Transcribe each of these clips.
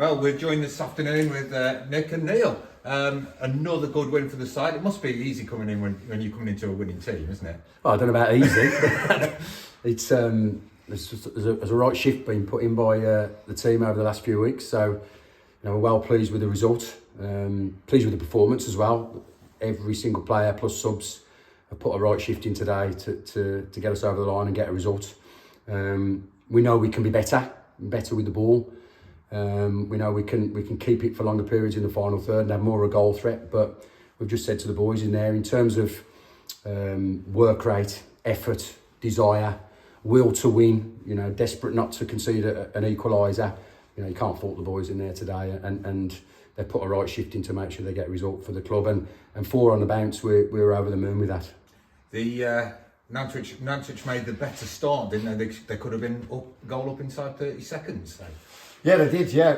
Well, we're joined this afternoon with Nick and Neil. Another good win for the side. It must be easy coming in when you're coming into a winning team, isn't it? Well, I don't know about easy. It's there's a right shift being put in by the team over the last few weeks. So, we're well pleased with the result. Pleased with the performance as well. Every single player plus subs have put a right shift in today to get us over the line and get a result. We know we can be better with the ball. We know we can keep it for longer periods in the final third and have more of a goal threat. But we've just said to the boys in there, in terms of work rate, effort, desire, will to win, desperate not to concede an equaliser. You can't fault the boys in there today, and they put a right shift in to make sure they get a result for the club. And 4 on the bounce, we were over the moon with that. The Nantwich made the better start, didn't they? They could have been goal up inside 30 seconds. So. Yeah, they did. Yeah,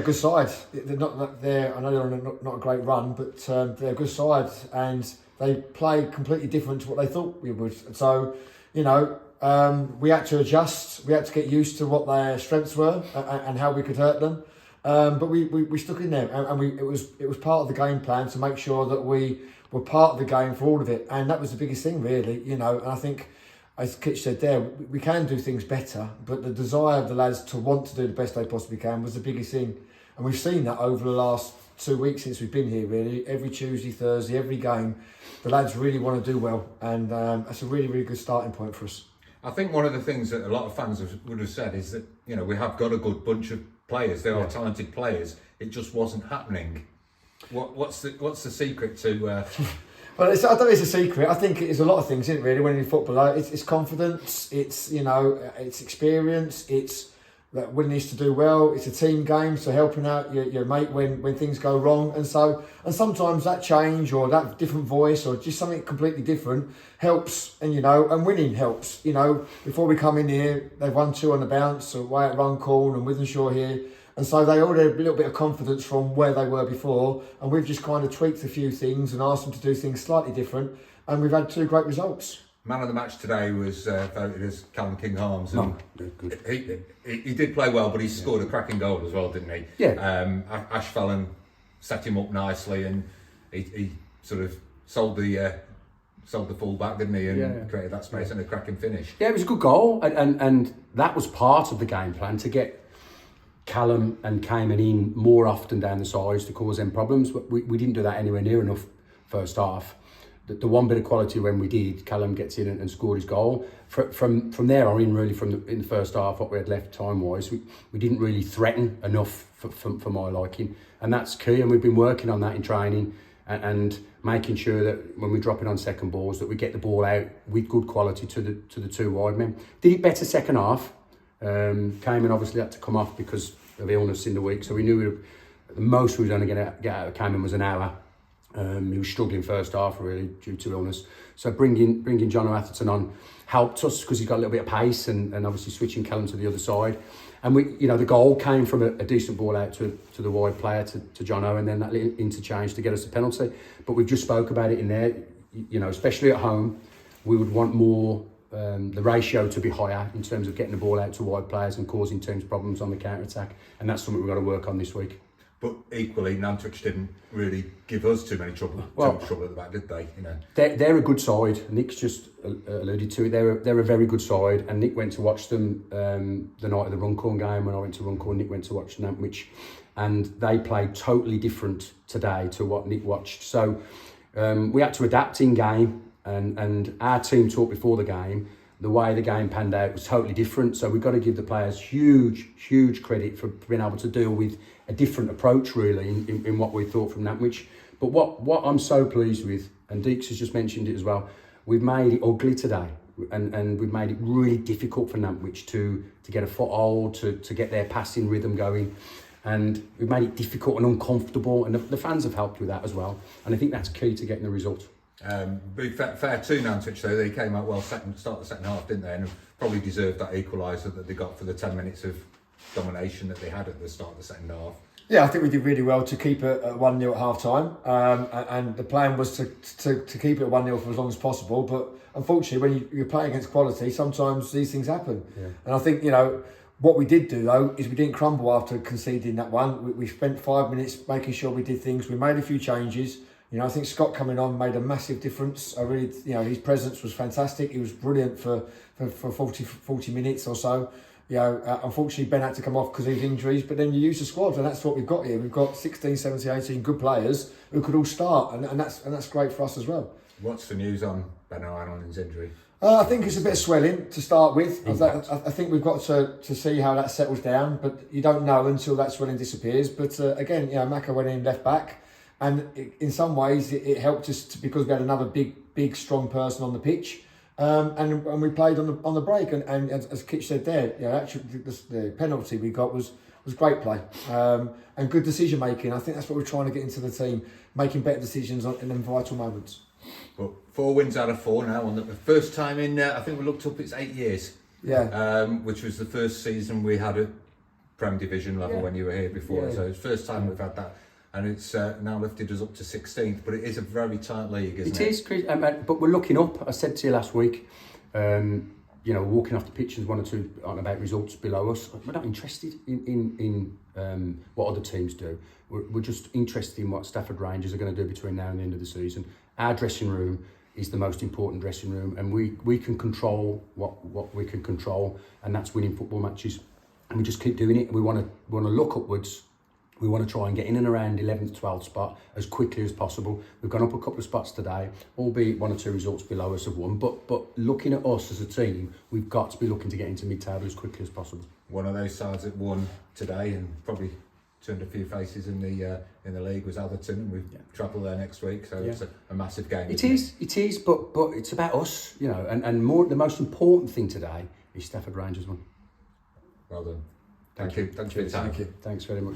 good side. They're not there. I know they're on not a great run, but they're a good side, and they play completely different to what they thought we would. So, we had to adjust. We had to get used to what their strengths were and how we could hurt them. But we stuck in there, and it was part of the game plan to make sure that we were part of the game for all of it, and that was the biggest thing, really. And I think, as Kitch said there, we can do things better, but the desire of the lads to want to do the best they possibly can was the biggest thing. And we've seen that over the last 2 weeks since we've been here, really. Every Tuesday, Thursday, every game, the lads really want to do well. And that's a really, really good starting point for us. I think one of the things that a lot of fans would have said is that, we have got a good bunch of players. They are talented players. It just wasn't happening. What's the secret to... Well, I don't think it's a secret. I think it's a lot of things, isn't it, really, when you're in football. It's confidence, it's experience, it's that one needs to do well, it's a team game, so helping out your mate when things go wrong. And sometimes that change or that different voice or just something completely different helps, and winning helps. Before we come in here, they've won 2 on the bounce, away at Runcorn and Withenshaw here. And so they already had a little bit of confidence from where they were before. And we've just kind of tweaked a few things and asked them to do things slightly different. And we've had 2 great results. Man of the match today was voted as Callum King-Harms. Good. He did play well, but he scored a cracking goal as well, didn't he? Yeah. Ash Fallon set him up nicely, and he sort of sold the full-back, didn't he? And created that space and a cracking finish. Yeah, it was a good goal. And that was part of the game plan, to get Callum and Cayman in more often down the sides to cause them problems. But we didn't do that anywhere near enough first half. The one bit of quality when we did, Callum gets in and scored his goal. From there on in, really, in the first half, what we had left time-wise, we didn't really threaten enough for my liking. And that's key, and we've been working on that in training and making sure that when we're dropping on second balls, that we get the ball out with good quality to the 2 wide men. Did it better second half. Cayman obviously had to come off because of illness in the week, so we knew the most we were going to get out of Cayman was an hour. He was struggling first half, really, due to illness. So bringing John Atherton on helped us because he's got a little bit of pace, and obviously switching Callum to the other side. And the goal came from a decent ball out to the wide player, to Jono, and then that little interchange to get us a penalty. But we've just spoke about it in there, especially at home, we would want more, the ratio to be higher in terms of getting the ball out to wide players and causing teams problems on the counter-attack. And that's something we've got to work on this week. But equally, Nantwich didn't really give us too much trouble at the back, did they? They're a good side. Nick's just alluded to it. They're a very good side, and Nick went to watch them the night of the Runcorn game. When I went to Runcorn, Nick went to watch Nantwich, and they played totally different today to what Nick watched. So we had to adapt in game, and our team talked before the game. The way the game panned out was totally different. So we've got to give the players huge credit for being able to deal with a different approach, really, in what we thought from Nantwich. But what I'm so pleased with, and Deeks has just mentioned it as well, we've made it ugly today, and we've made it really difficult for Nantwich to get a foothold, to get their passing rhythm going. And we've made it difficult and uncomfortable, and the fans have helped with that as well. And I think that's key to getting the result. Be fair to Nantwich, though, they came out well start of the second half, didn't they? And probably deserved that equaliser that they got for the 10 minutes of domination that they had at the start of the second half. Yeah, I think we did really well to keep it at 1-0 at half-time. And the plan was to keep it at 1-0 for as long as possible. But unfortunately, when you're playing against quality, sometimes these things happen. Yeah. And I think, What we did do though is we didn't crumble after conceding that one. We spent 5 minutes making sure we did things. We made a few changes. You know, I think Scott coming on made a massive difference. I really, you know, his presence was fantastic. He was brilliant for 40 minutes or so. You know, unfortunately Ben had to come off because of his injuries, but then you use the squad, and that's what we've got here. We've got 16, 17, 18 good players who could all start, and that's great for us as well. What's the news on Ben Ireland's injury? I think it's a bit of swelling to start with. I think we've got to see how that settles down, but you don't know until that swelling disappears. But again, you know, Maka went in left back, and in some ways it helped us because we had another big, strong person on the pitch, and we played on the break. And as Kitch said there, you know, actually the penalty we got was great play and good decision making. I think that's what we're trying to get into the team, making better decisions in them vital moments. Well, 4 wins out of 4 now. On the first time in, I think we looked up, it's 8 years. Yeah. Which was the first season we had a Prem Division level when you were here before. Yeah. So it's the first time we've had that. And it's now lifted us up to 16th. But it is a very tight league, isn't it? It is, Chris. But we're looking up. I said to you last week, you know, walking off the pitch, there's 1 or 2 on about results below us. We're not interested in what other teams do. We're just interested in what Stafford Rangers are going to do between now and the end of the season. Our dressing room is the most important dressing room, and we can control what we can control, and that's winning football matches. And we just keep doing it. We want to look upwards. We want to try and get in and around 11th, 12th spot as quickly as possible. We've gone up a couple of spots today, albeit 1 or 2 results below us have won. But looking at us as a team, we've got to be looking to get into mid-table as quickly as possible. One of those sides that won today and probably turned a few faces in the league was Atherton, and we travel there next week, so it's a massive game. It is, but it's about us, you know, and more. The most important thing today is Stafford Rangers won. Well done. Thank you. Thanks for your time. Thank you. Thanks very much.